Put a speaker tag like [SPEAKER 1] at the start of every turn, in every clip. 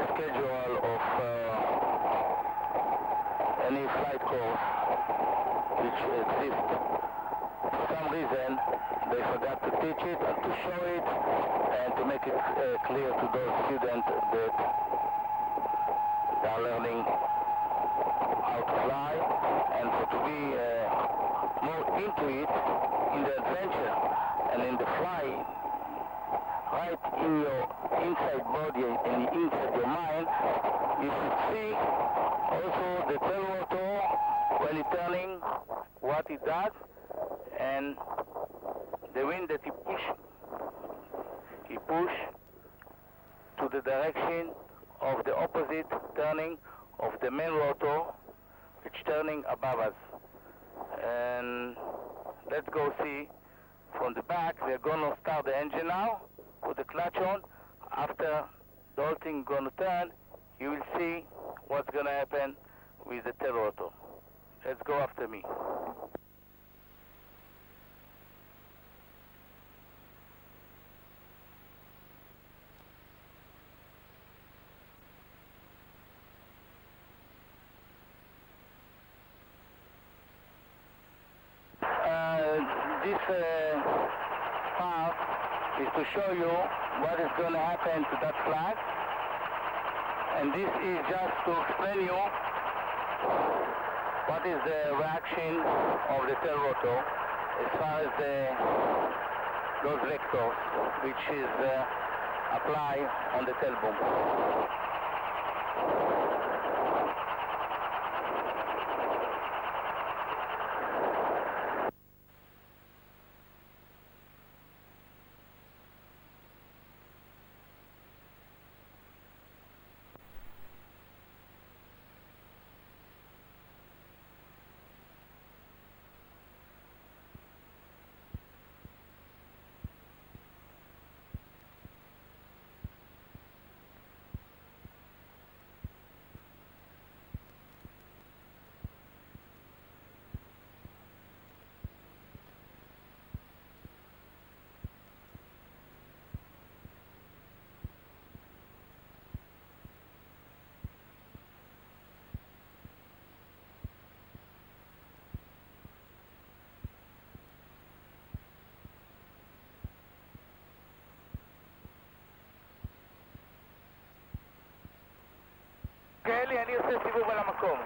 [SPEAKER 1] the schedule of any flight course which exists. For some reason, they forgot to teach it and to show it and to make it clear to those students that they are learning how to fly, and for to be more into it, in the adventure and in the fly, right in your inside body and inside your mind, you should see also the tail rotor when it's turning, what it does, and the wind that he push to the direction of the opposite turning of the main rotor, which turning above us. And let's go see from the back. We're gonna start the engine now, put the clutch on. After the whole thing gonna turn, you will see what's gonna happen with the tail rotor. Let's go after me. This part is to show you what is going to happen to that flag, and this is just to explain you what is the reaction of the tail rotor as far as those vectors which is applied on the tail boom. אלי, אני עושה סיבוב על המקום.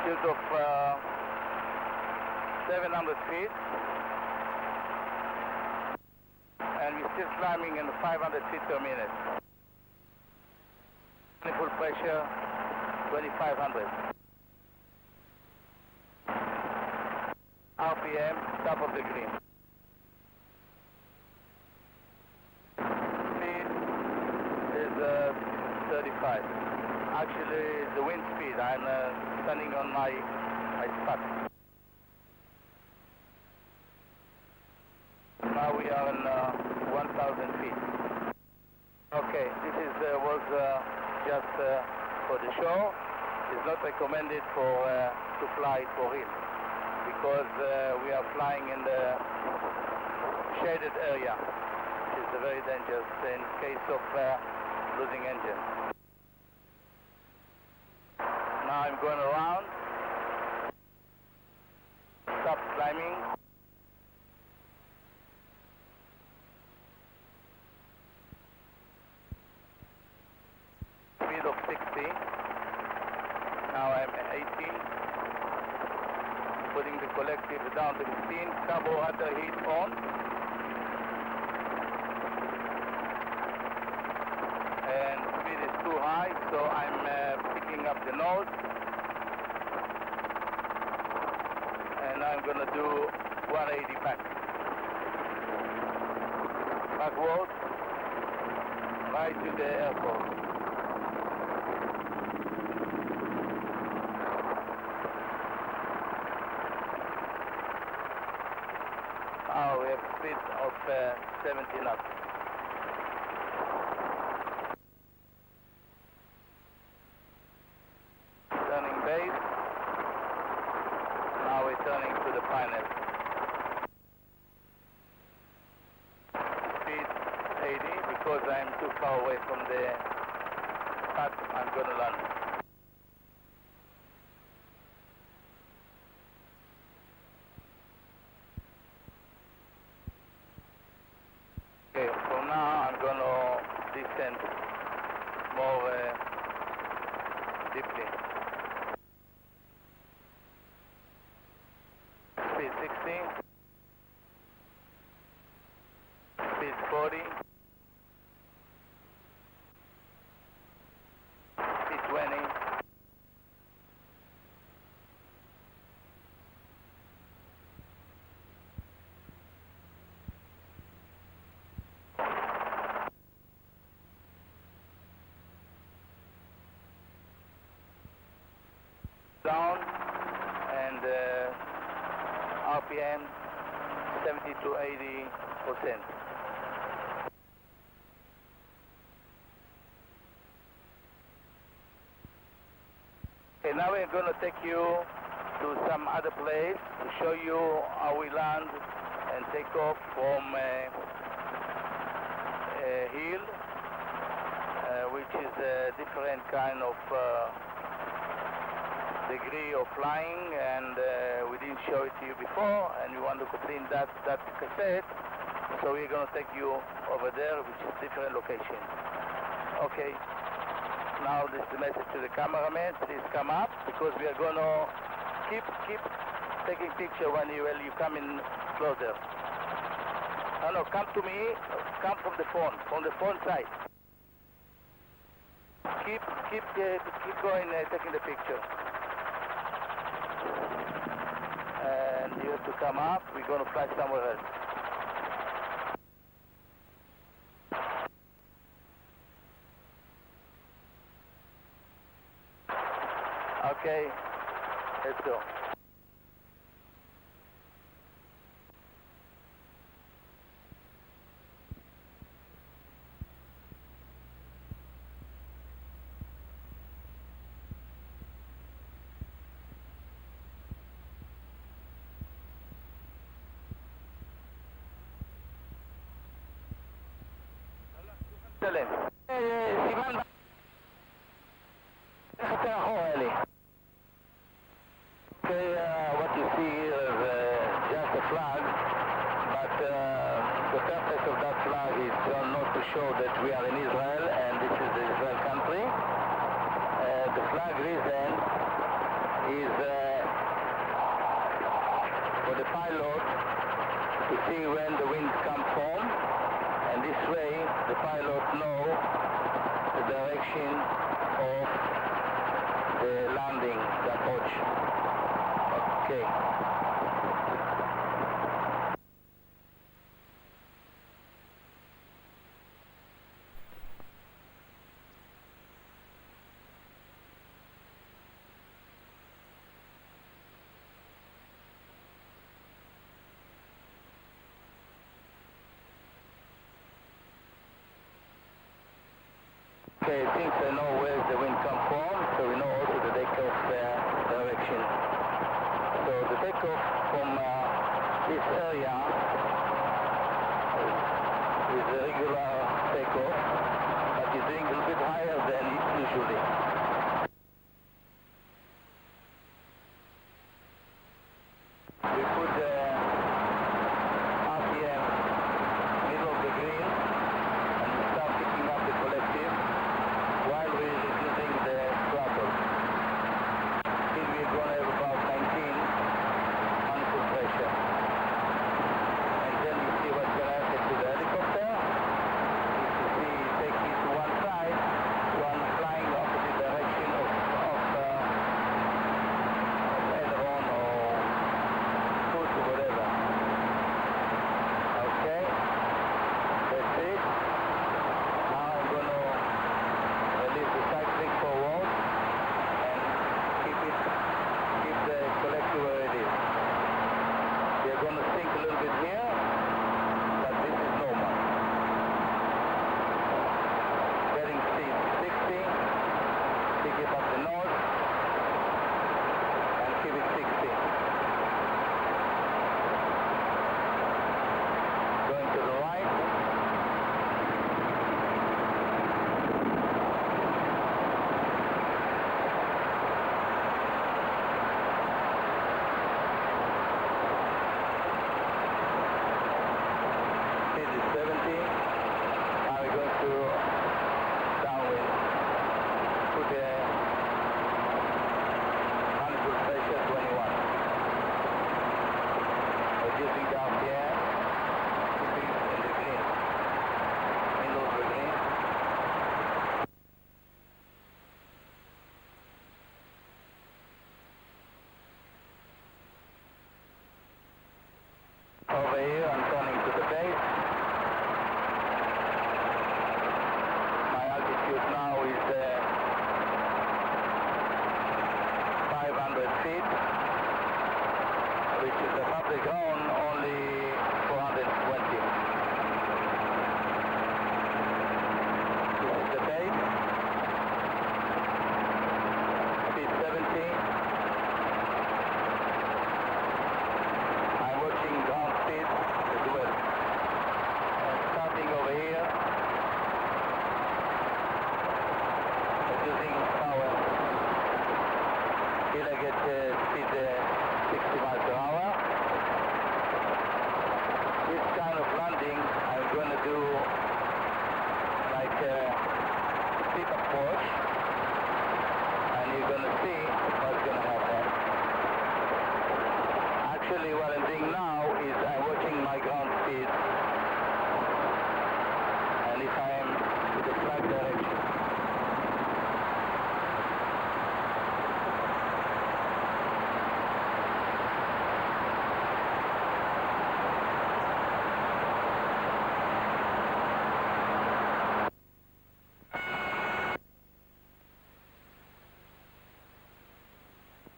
[SPEAKER 1] altitude of 700 feet, and we're still climbing in 500 feet per minute. Full pressure 2500. RPM, top of the green. Speed is 35. Actually, the wind speed. I'm standing on my spot. Now we are in 1,000 feet. Okay, this is was just for the show. It's not recommended for to fly for real, because we are flying in the shaded area, which is very dangerous in case of losing engine. Now I'm going around, stop climbing. Speed of 60. Now I'm at 18. Putting the collective down to 15. Carburetor heat on. And speed is too high, so I'm picking up the nose. And I'm gonna do 180 back. Backward, right to the airport. Now we have speed of 70 knots. Turning base. Now we're turning to the final. Speed 80, because I'm too far away from the spot I'm going to land. Okay, from now I'm going to descend more deeply. Speed 60, speed 40, speed 20, down, and RPM 70 to 80%. Okay, now we're going to take you to some other place to show you how we land and take off from a hill, which is a different kind of degree of flying, and we didn't show it to you before, and we want to complete that cassette, so we're going to take you over there, which is different location. Okay, now this is the message to the cameraman. Please come up, because we are going to keep taking picture when you come in closer. No, come to me, come from the phone side. Keep going, taking the picture. And you have to come up. We're going to fly somewhere else. Okay, let's go. Excelente. Sivan, déjate abajo, Eli. Okay, what you see here is just a flag, but the purpose of that flag is not to show that we are in Israel and this is the Israel country. The flag reason is for the pilot to see when the wind comes from, and this way the pilot knows the direction of the landing, the approach. Okay. Okay, since I know where the wind comes from, so we know also the takeoff direction. So the takeoff from this area is a regular takeoff, but it's doing a little bit higher than usually. We put the RPM middle of the green and we start picking up the collective while we're reducing the throttle. Still we're going to have about 19 on full pressure. And then you see what's going to happen to the helicopter. If you see, take it to one side, one flying opposite direction of aileron or foot or whatever. Okay, that's it. Now I'm going to release the cyclic forward and keep the collector where it is. They're going to sink a little bit here, but this is normal. Getting speed 60, pick it up the nose and keep it 60. Going to the right. Speed is 70. Now we're going to downwind. Put the manifold pressure 21. Reducing the RPM. Keeping it in the green. Middle of the green. Over here, I'm turning to the base. My altitude now is 500 feet, which is above the ground only 420. This is the base. Speed 70. I'm watching ground speed as well. And starting over here, reducing power. Here I get speed 60 miles per hour. This kind of landing I'm going to do like a steep approach, and you're going to see what's going to happen. Actually, what I'm doing now is I'm watching my ground speed, and if I'm in the flight direction.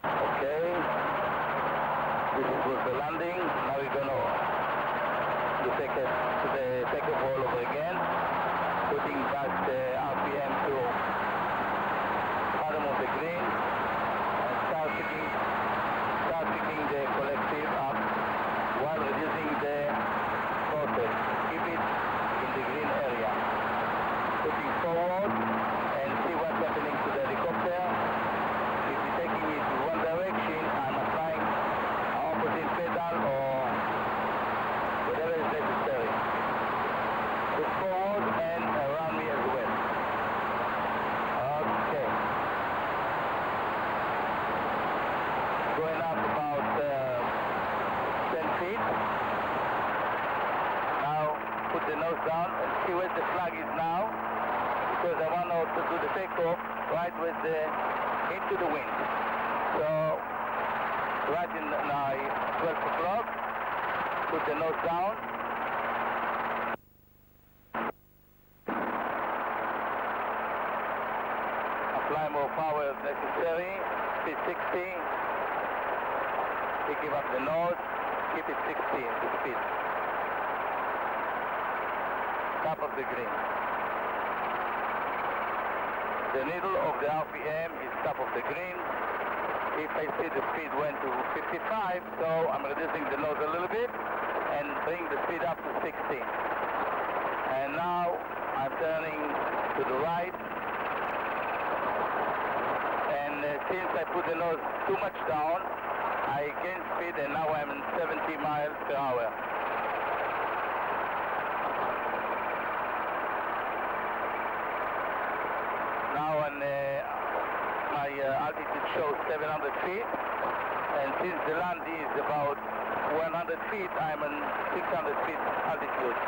[SPEAKER 1] Okay, this was the landing. Now we're going to take it to the takeoff all over again, putting back the RPM to bottom of the green and start picking the collective up while reducing the throttle. Keep it in the green area. Putting forward and see what's happening to the helicopter. If you're taking it to one direction, I'm applying opposite pedal or whatever is necessary. Put forward and around me as well. Okay. put the nose down and see where the flag is now, because I want to do the takeoff right with the into the wind. So right in now 12 o'clock, put the nose down. Apply more power if necessary. Speed 60. Picking up the nose. Keep it 60 the speed. Top of the green. The needle of the RPM is top of the green. If I see the speed went to 55, so I'm reducing the nose a little bit and bring the speed up to 60. And now I'm turning to the right. And since I put the nose too much down, I gain speed and now I'm 70 miles per hour. Now my altitude shows 700 feet, and since the land is about 100 feet, I'm on 600 feet altitude.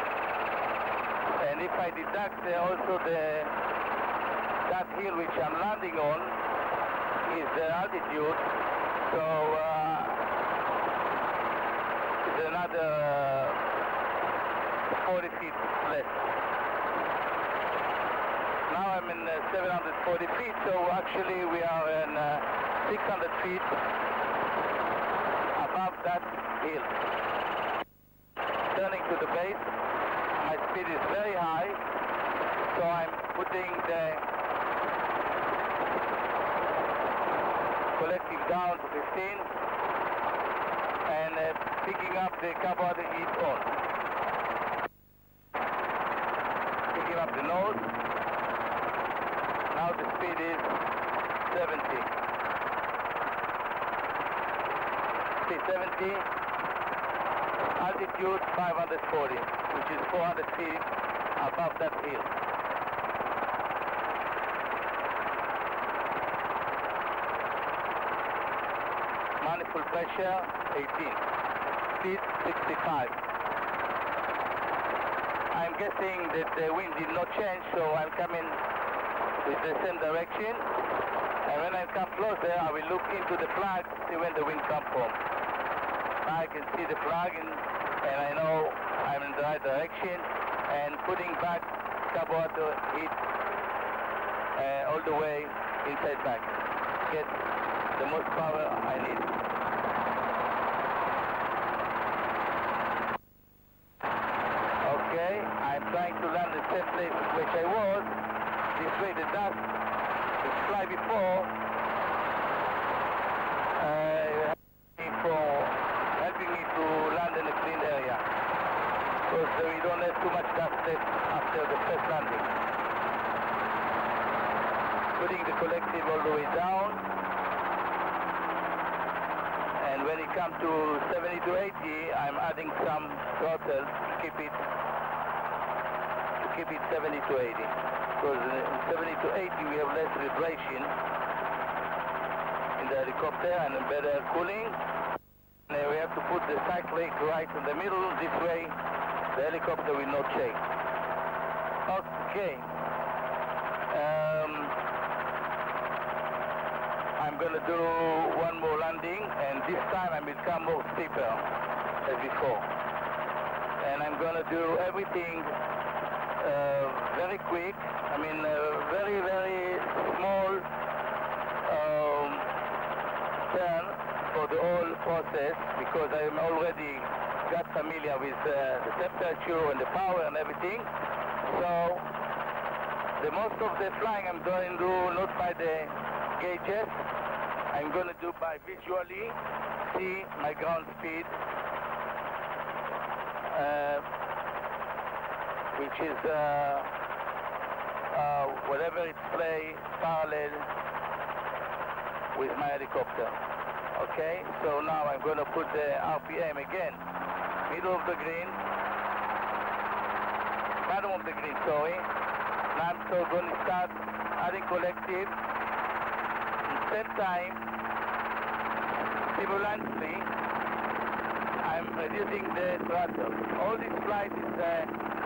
[SPEAKER 1] And if I deduct also that hill which I'm landing on is the altitude, so it's another 40 feet less. Now I'm in 740 feet, so actually we are in 600 feet above that hill. Turning to the base, my speed is very high, so I'm putting the collective down to 15 and picking up the carburetor heat on. Picking up the nose. Now the speed is 70. Speed 70. Altitude 540, which is 400 feet above that hill. Manifold pressure 18. Speed 65. I'm guessing that the wind did not change, so I'm coming with the same direction, and when I come closer I will look into the flag to see when the wind comes from. Now I can see the flag and I know I'm in the right direction, and putting back carburetor heat all the way inside back. Get the most power I need. Okay, I'm trying to land the same place which I was. This way the dust which fly before helping me to land in a clean area, because we don't have too much dust left after the first landing. Putting the collective all the way down, and when it comes to 70 to 80 I'm adding some throttle to keep it 70 to 80. Because in 70 to 80 we have less vibration in the helicopter and better cooling. And we have to put the cyclic right in the middle. This way the helicopter will not shake. Okay. I'm going to do one more landing, and this time I will come more steeper as before. And I'm going to do everything very quick. I mean, very, very small turn for the whole process, because I am already got familiar with the temperature and the power and everything. So the most of the flying I'm going to do not by the gauges. I'm going to do by visually see my ground speed, which is whatever it's play parallel with my helicopter. Okay, so now I'm going to put the RPM again, middle of the green, bottom of the green, sorry. Now I'm so going to start adding collective. At the same time, simultaneously, I'm reducing the throttle. All this flight is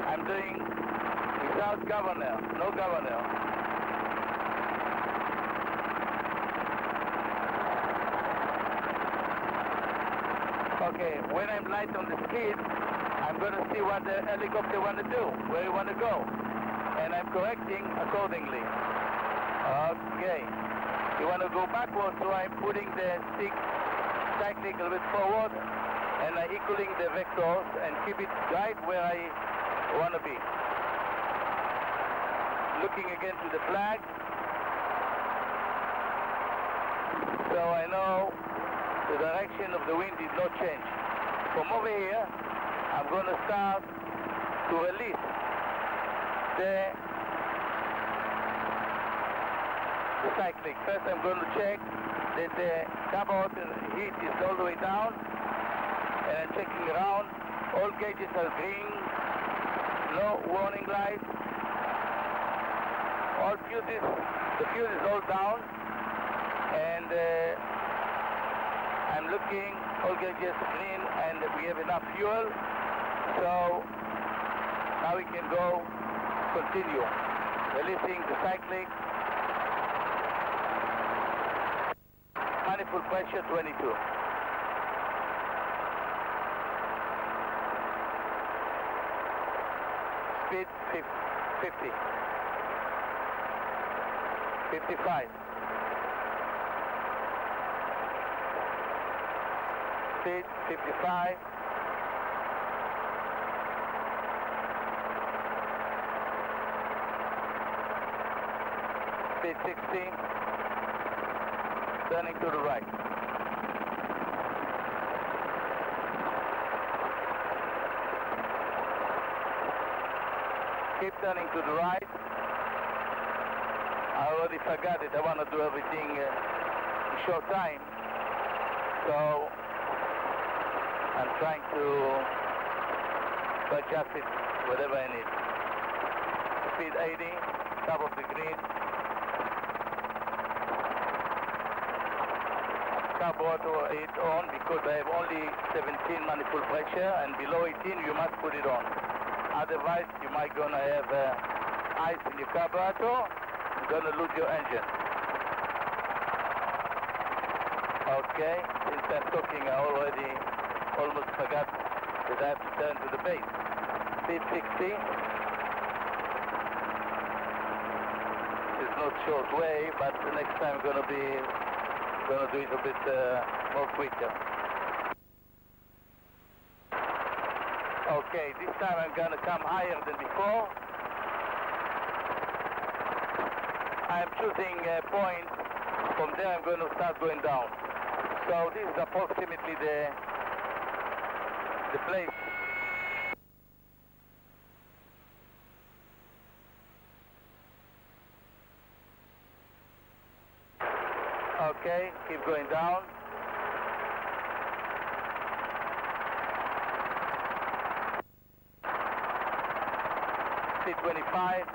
[SPEAKER 1] I'm doing without governor, no governor. Okay, when I'm light on the speed, I'm going to see what the helicopter want to do, where you want to go. And I'm correcting accordingly. Okay. You want to go backwards, so I'm putting the stick cycling a little bit forward, and I'm equaling the vectors and keep it right where I want to be. Looking again to the flag. So I know the direction of the wind did not change. From over here, I'm going to start to release the cycling. First I'm going to check that the carburetor heat is all the way down, and I'm checking around. All gauges are green, no warning lights. All fuses, the fuse is all down, and I'm looking, all gauges green, and we have enough fuel, so now we can go continue. Releasing the cycling. Manifold pressure 22. Speed 50. 55. Speed 55. Speed 60. Turning to the right. Keep turning to the right. I already forgot it. I want to do everything in short time. So I'm trying to adjust it whatever I need. Speed 80, top of the green. Carburetor 8 on because I have only 17 manifold pressure, and below 18 you must put it on. Otherwise you might gonna have ice in your carburetor, you're gonna lose your engine. Okay, since I'm talking I already almost forgot that I have to turn to the base. Speed 60. It's not short way, but the next time I'm gonna do it a bit more quicker. Okay, this time I'm gonna come higher than before. I'm choosing a point. From there I'm going to start going down. So this is approximately the place. Okay, keep going down. Speed 25.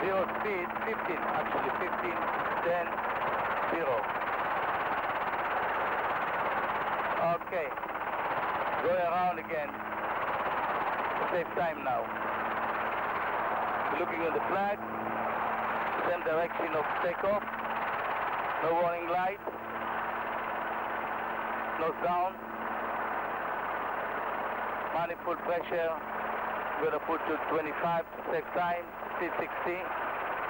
[SPEAKER 1] Zero speed, 15, actually 15, 10, 0. Okay, go around again. Save time now. Looking at the flag, same direction of takeoff, no warning light, nose down, manifold pressure, I'm going to put to 25 to save time, speed 60,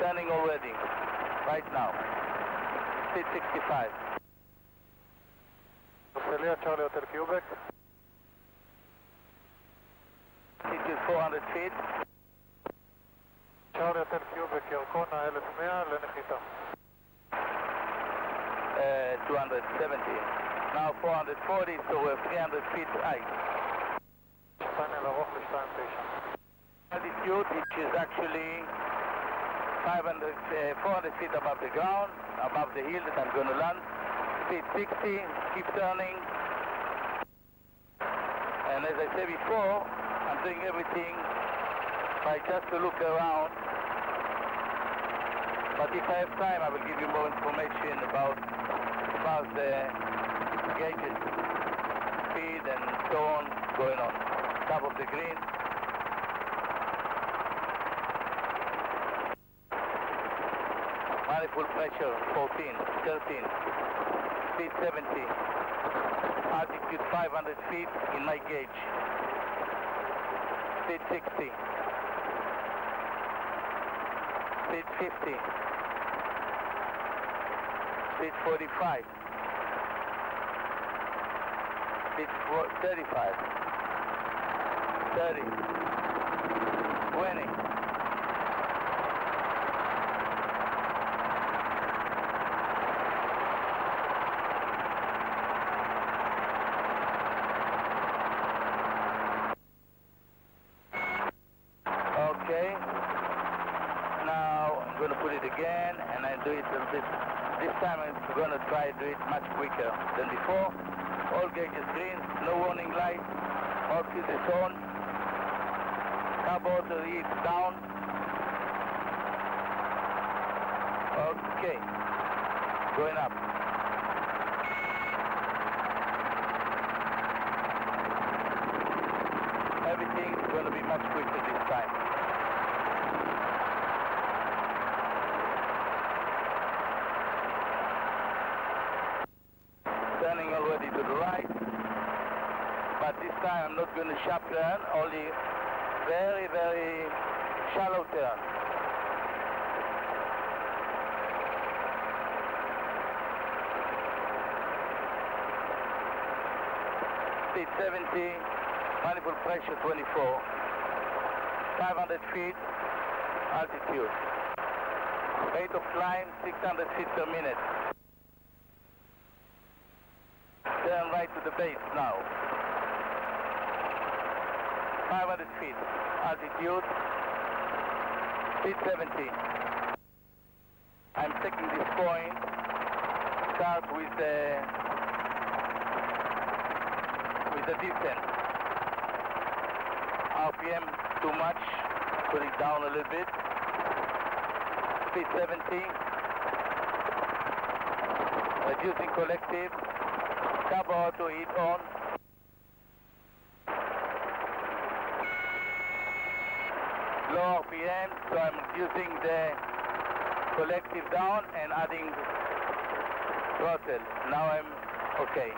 [SPEAKER 1] turning already, right now, speed 65.
[SPEAKER 2] Celia, Charlie Hotel Quebec.
[SPEAKER 1] Altitude 400 feet.
[SPEAKER 2] Charlie Hotel Quebec, ירקונה 1100 לנחיתה.
[SPEAKER 1] 270. Now 440, so we're 300 feet high.
[SPEAKER 2] Channel ארוך ל-29.
[SPEAKER 1] Altitude, which is actually 400 feet above the ground, above the hill that I'm going to land. Speed 60, keep turning. And as I said before, I'm doing everything by just to look around. But if I have time, I will give you more information about the gauges, speed and so on going on. Top of the green. Manifold pressure 14, 13, speed 70, altitude 500 feet in my gauge, speed 60, speed 50, speed 45, speed 35, 30, 20, okay, now I'm going to put it again and I do it a little bit. This time I'm going to try to do it much quicker than before. All gauges green, no warning light, all fuses on, carburetor is down. Okay, going up. Everything is going to be much quicker this time. Turning already to the right, but this time I'm not going to sharp turn, only very, very shallow turn. Speed 70, manifold pressure 24, 500 feet altitude, rate of climb 600 feet per minute. Turn right to the base now. 500 feet altitude, speed 70. I'm taking this point, start with the descent. RPM too much, put it down a little bit. Speed 70. Reducing collective. Carburetor heat on. Low RPM, so I'm reducing the collective down and adding throttle. Now I'm okay.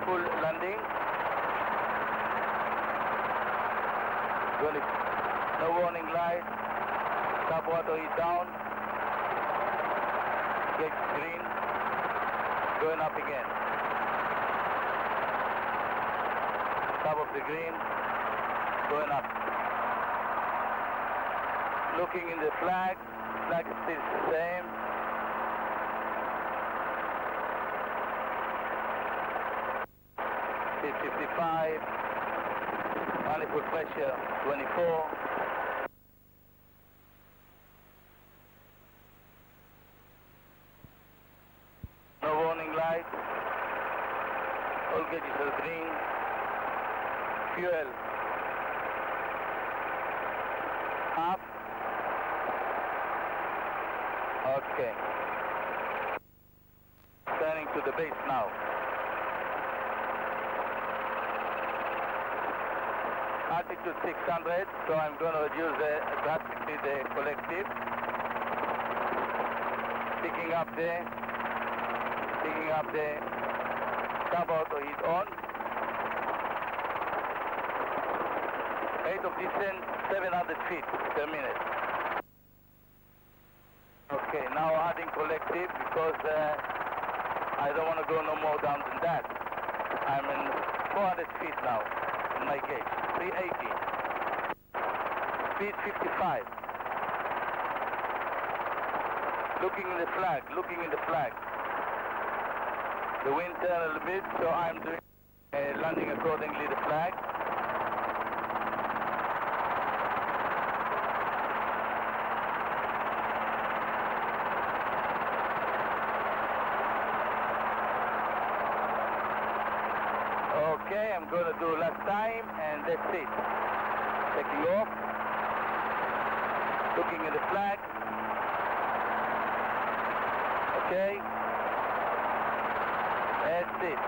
[SPEAKER 1] Full landing. No warning light. Carburetor is down. Gauge green. Going up again. Top of the green. Going up. Looking in the flag. Flag is still the same. Speed 55. Manifold pressure 24. No warning light. All gauges are green. Fuel half. Okay. Turning to the base now. Altitude 600, so I'm going to reduce drastically the collective. Picking up the carburetor heat on. Rate of descent 700 feet per minute. Okay, now adding collective because I don't want to go no more down than that. I'm in 400 feet now in my gauge. 380. Speed 55. Looking in the flag. The wind turned a little bit, so I'm doing landing accordingly the flag. Okay, I'm going to do last time, and that's it. Taking off. Looking at the flag. Okay. That's it.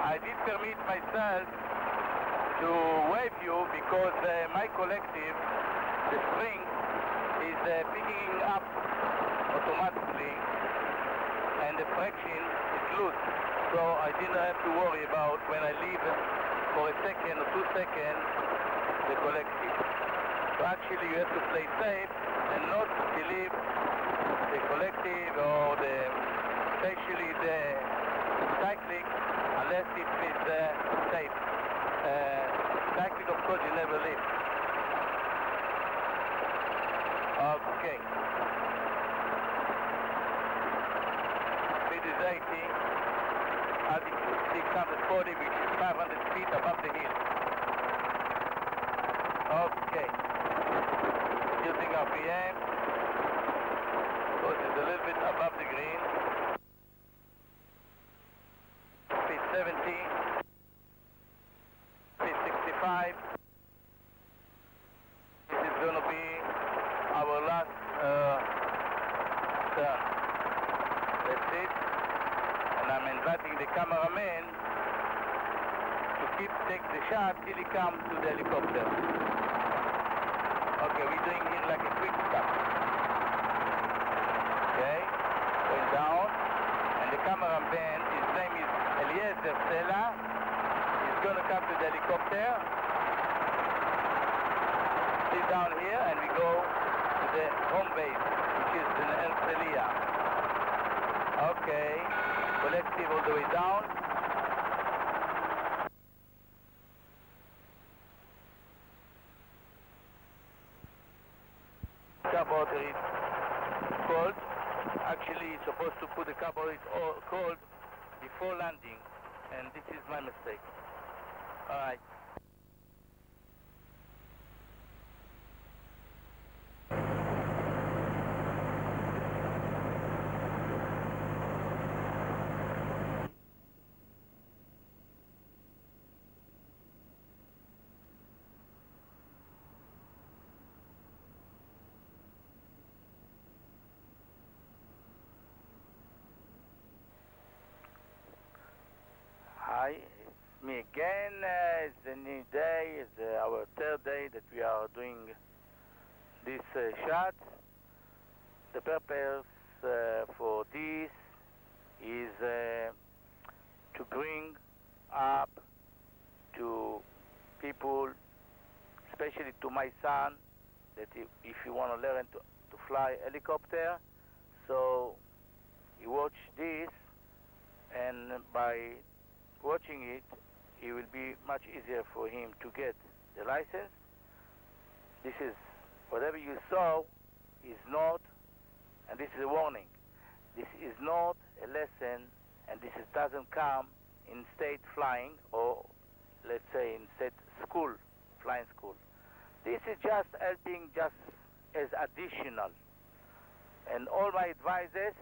[SPEAKER 1] I did permit myself to wave you because my collective, the spring, is picking up automatically and the friction is loose. So I didn't have to worry about when I leave for a second or 2 seconds the collective. So actually you have to play safe and not believe the collective or especially the cyclic unless it is safe. Cyclic of course you never leave. Okay. Speed is 80. Altitude 640, which is 500 feet above the hill. Okay. Using RPM. Of course it's a little bit above the green. Speed 70. Speed 65. This is going to be our last turn. That's it. And I'm inviting the cameraman to take the shot till he comes to the helicopter. Okay, we're doing it like a quick stop. Okay, going down. And the cameraman, his name is David Sela. He's going to come to the helicopter. Sit down here and we go to the home base, which is in Herzliya. Okay, collective all the way down. Carburetor is cold. Actually, it's supposed to put the carburetor cold before landing, and this is my mistake. All right. Hi, it's me again. It's a new day. It's our third day that we are doing this shot. The purpose for this is to bring up to people, especially to my son, that if you want to learn to fly helicopter, so you watch this, and by watching it, it will be much easier for him to get the license. This is, whatever you saw is not, and this is a warning, this is not a lesson, and this doesn't come in state flying, or let's say in state school, flying school. This is just helping just as additional. And all my advices,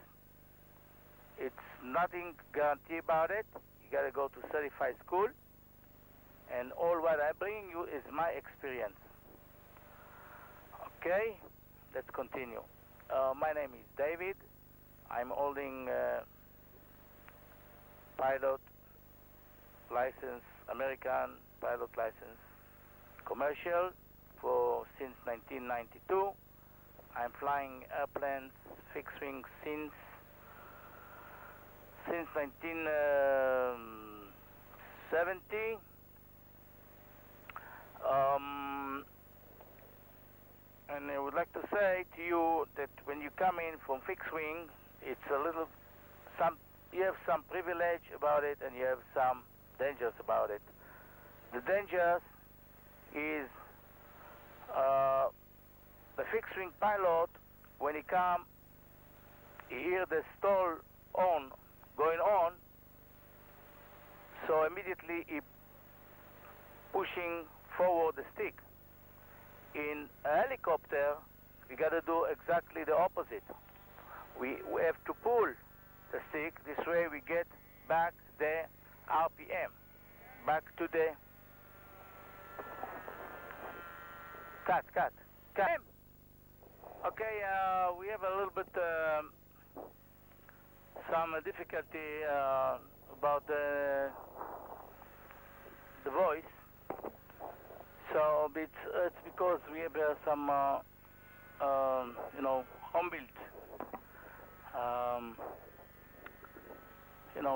[SPEAKER 1] it's nothing guarantee about it. You got to go to certified school, and all what I bring you is my experience. Okay, let's continue. My name is David. I'm holding pilot license, American pilot license, commercial since 1992. I'm flying airplanes, fixed wing since 1970. And I would like to say to you that when you come in from fixed wing, it's a little, you have some privilege about it and you have some dangers about it. The dangers is the fixed wing pilot, when he come, he hear the stall going on, so immediately he pushing forward the stick. In a helicopter, we got to do exactly the opposite. We have to pull the stick. This way we get back the RPM, back to the cut. Okay, we have a little bit some difficulty about the voice. So it's because we have some home built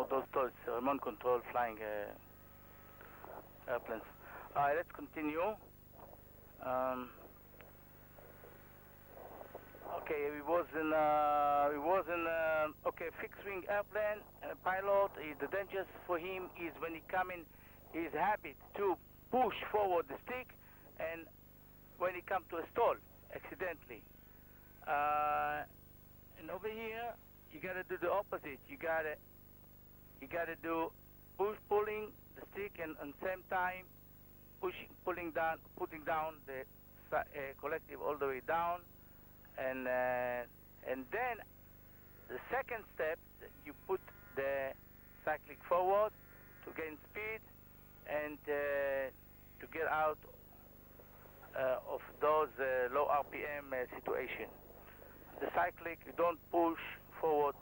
[SPEAKER 1] those toys, remote control flying airplanes. Let's continue. Okay, we was in fixed wing airplane. Pilot is the dangerous for him is when he come in his habit to push forward the stick, and when he come to a stall accidentally. And over here you gotta do the opposite. You gotta do pulling the stick, and at the same time putting down the collective all the way down, and then the second step, you put the cyclic forward to gain speed and to get out of those low RPM situation. The cyclic, you don't push forward,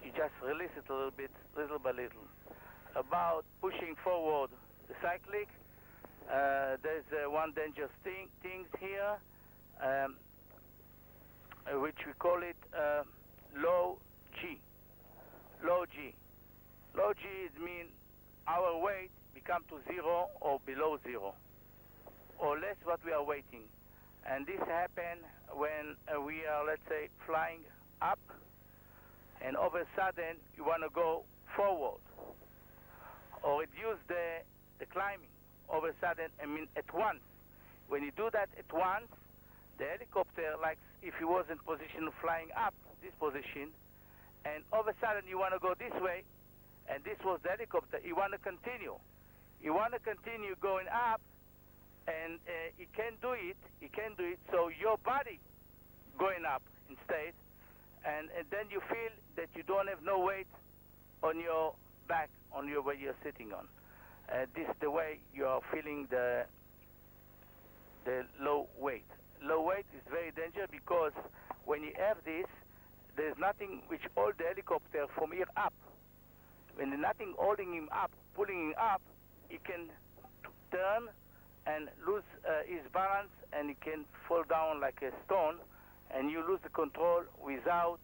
[SPEAKER 1] you just release it a little bit, little by little. About pushing forward the cyclic, there's one dangerous things here, which we call it low G. Low G. Low G means our weight become to zero or below zero, or less what we are weighting. And this happen when we are, let's say, flying up, and all of a sudden you want to go forward or reduce the climbing. All of a sudden, at once. When you do that at once, the helicopter, like if he was in position of flying up, this position, and all of a sudden you want to go this way, and this was the helicopter, you want to continue. You want to continue going up, and he can't do it, so your body going up instead, and then you feel that you don't have no weight on your back, on your where you're sitting on. This is the way you are feeling the low weight. Low weight is very dangerous because when you have this, there's nothing which hold the helicopter from here up. When there's nothing holding him up, pulling him up, he can turn and lose his balance, and he can fall down like a stone, and you lose the control without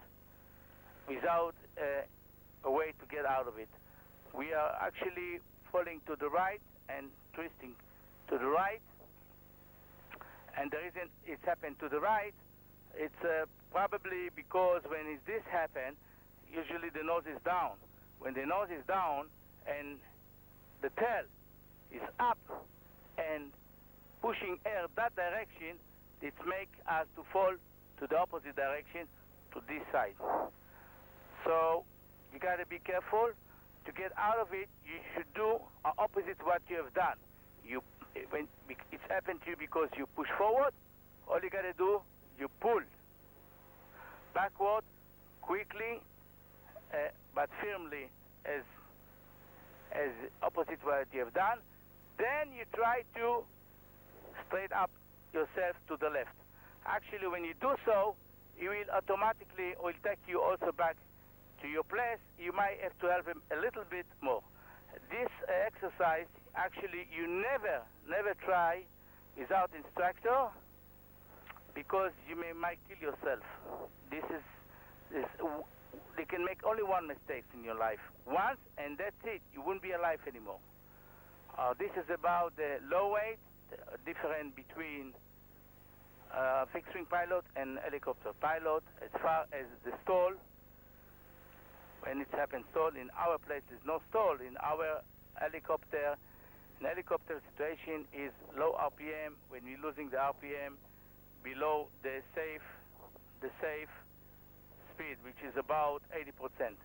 [SPEAKER 1] a way to get out of it. We are actually falling to the right and twisting to the right, and the reason it's happened to the right, it's probably because when this happen, usually the nose is down. When the nose is down and the tail is up and pushing air that direction, it make us to fall to the opposite direction, to this side. So you got to be careful. To get out of it, you should do opposite what you have done. When it's happened to you because you push forward, all you got to do, you pull backward quickly, but firmly, as opposite what you have done. Then you try to straight up yourself to the left. Actually, when you do so, it will automatically will take you also back to your place. You might have to help him a little bit more. This exercise, actually, you never try without instructor, because you might kill yourself. They can make only one mistake in your life. Once, and that's it. You won't be alive anymore. This is about the low weight, difference between fixed wing pilot and helicopter pilot. As far as the stall, when it happens stall, in our place there's no stall. In our helicopter, situation is low RPM. When we're losing the RPM below the safe speed, which is about 80%.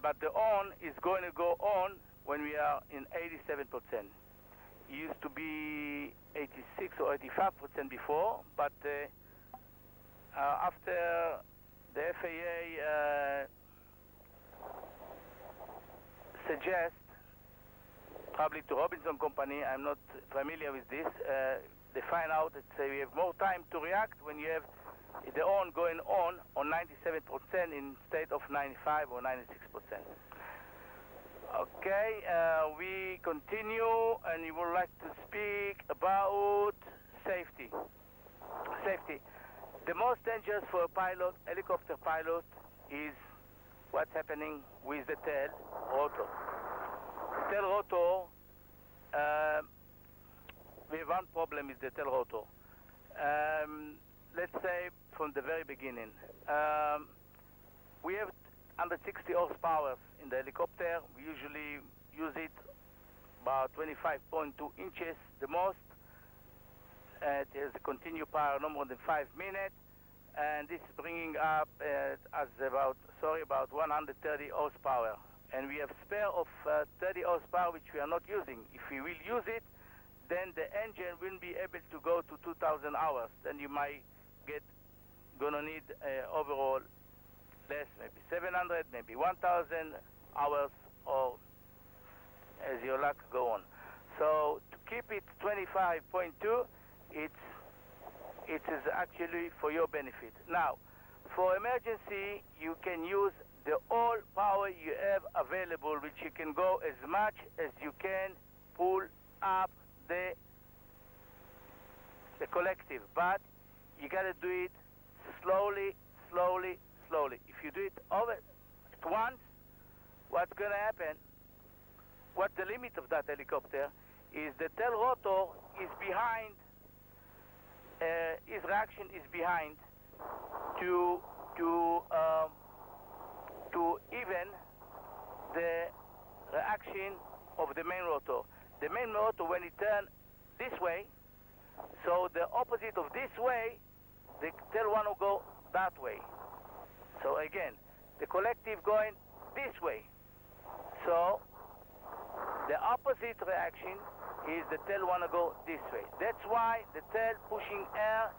[SPEAKER 1] But the on is going to go on when we are in 87%. used to be 86 or 85% before, but after the FAA suggests, probably to Robinson Company, I'm not familiar with this, they find out that we have more time to react when you have the on going on 97% instead of 95 or 96%. Okay, we continue, and we would like to speak about safety. Safety. The most dangerous for a pilot, helicopter pilot, is what's happening with the tail rotor. Tail rotor, we have one problem with the tail rotor. Let's say from the very beginning. We have 160 horsepower in the helicopter. We usually use it about 25.2 inches the most. It has a continuous power no more than 5 minutes, and this is bringing up as about 130 horsepower. And we have spare of 30 horsepower which we are not using. If we will use it, then the engine will be able to go to 2,000 hours. Then you might gonna need overall less, maybe 700, maybe 1,000 hours, or as your luck go on. So to keep it 25.2, it is actually for your benefit. Now, for emergency, you can use the all power you have available, which you can go as much as you can pull up the collective, but you gotta do it slowly, slowly, slowly. If you do it over at once, what's gonna happen? What the limit of that helicopter is, the tail rotor is behind. His reaction is behind to even the reaction of the main rotor. The main rotor, when it turns this way, so the opposite of this way, the tail one will go that way. So again, the collective going this way. So the opposite reaction is the tail want to go this way. That's why the tail pushing air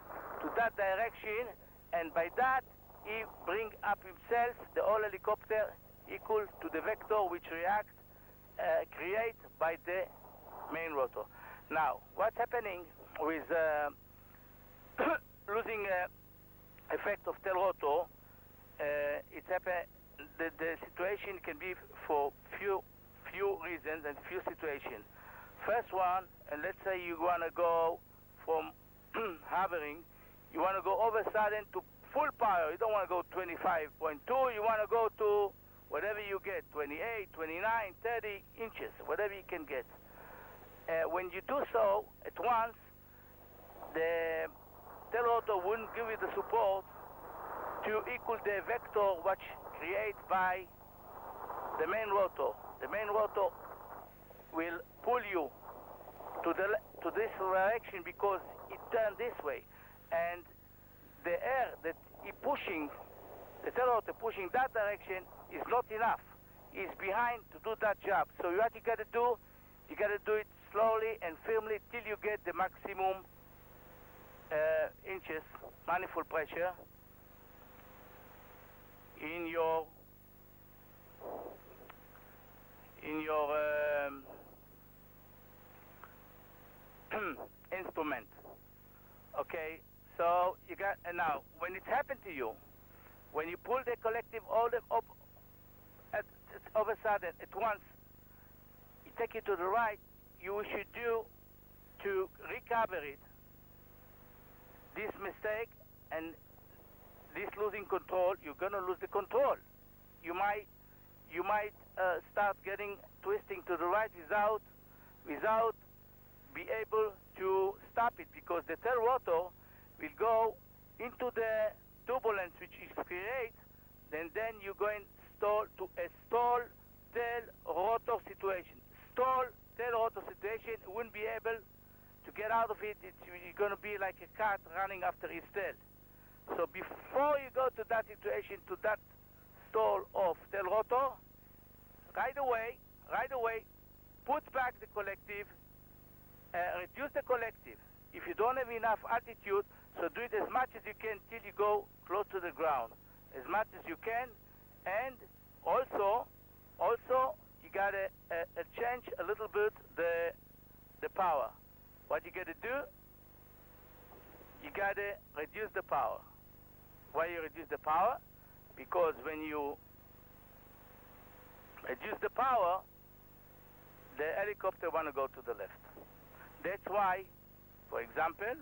[SPEAKER 1] to that direction, and by that he bring up himself, the whole helicopter, equal to the vector which react, create by the main rotor. Now, what's happening with losing effect of tail rotor? It's happen. The situation can be for few reasons and few situations. First one, and let's say you want to go from hovering, you want to go over sudden to full power. You don't want to go 25.2. You want to go to whatever you get, 28, 29, 30 inches, whatever you can get. When you do so at once, the tail rotor wouldn't give you the support to equal the vector which created by the main rotor. The main rotor will pull you to this direction because it turned this way, and the air that he pushing, the tail rotor pushing that direction, is not enough. He's behind to do that job. So what you got to do, you got to do it slowly and firmly till you get the maximum inches manifold pressure in your instrument. Okay, so you got, and now when it happened to you, when you pull the collective all up all of a sudden at once, you take it to the right, you should do to recover it, this mistake and this losing control, you're gonna lose the control. You might start getting twisting to the right without be able to stop it, because the tail rotor will go into the turbulence which is created, and then you're going to a stall tail rotor situation. Stall tail rotor situation, wouldn't be able to get out of it. You're going to be like a cat running after his tail. So before you go to that situation, to that stall of tail rotor, right away, put back the collective reduce the collective. If you don't have enough altitude, so do it as much as you can till you go close to the ground, as much as you can. And also you gotta change a little bit the power. What you gotta do, you gotta reduce the power. Why you reduce the power? Because when you reduce the power, the helicopter wanna go to the left. That's why, for example,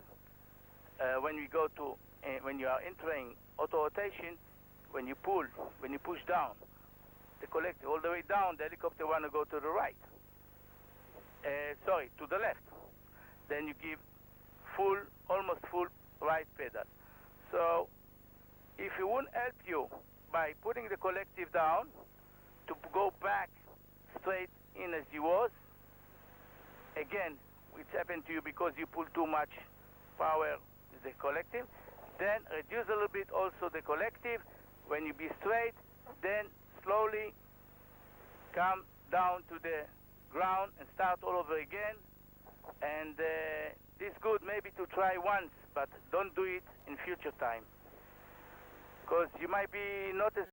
[SPEAKER 1] when you are entering auto rotation, when you push down the collector all the way down, the helicopter want to go to the right. To the left. Then you give almost full right pedal. So if it won't help you by putting the collective down to go back straight in as you was, again, it's happened to you because you pull too much power with the collective, then reduce a little bit also the collective. When you be straight, then slowly come down to the ground and start all over again. And this is good maybe to try once, but don't do it in future time, because you might be not as